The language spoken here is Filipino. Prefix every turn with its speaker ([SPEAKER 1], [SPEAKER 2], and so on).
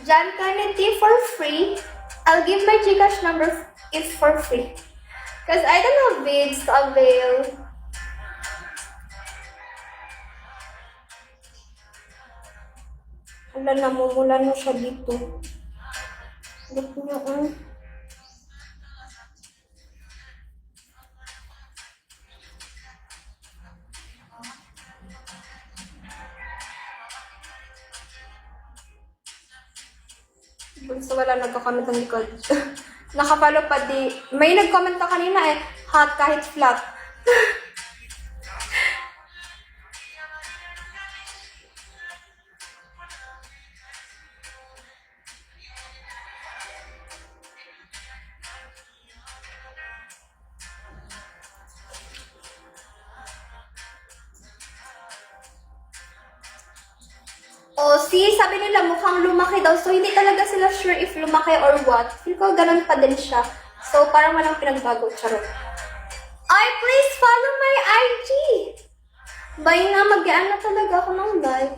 [SPEAKER 1] John Kennedy for free. I'll give my Gcash number if for free. Because I don't have bids to avail. Wala, namumula na siya dito. Look niyo, So, wala nagka-comment ng likod. Nakapalo pa di. May nag-comment ka kanina eh. Hot kahit flat. Oh, see, sabi nila mukhang lumaki daw. So, hindi talaga sila sure if lumaki or what. Feel ko ganun pa din siya. So, parang walang pinagbago. Charot. Ay, please follow my IG! Bye nga, mag-gaan na talaga ako ng live.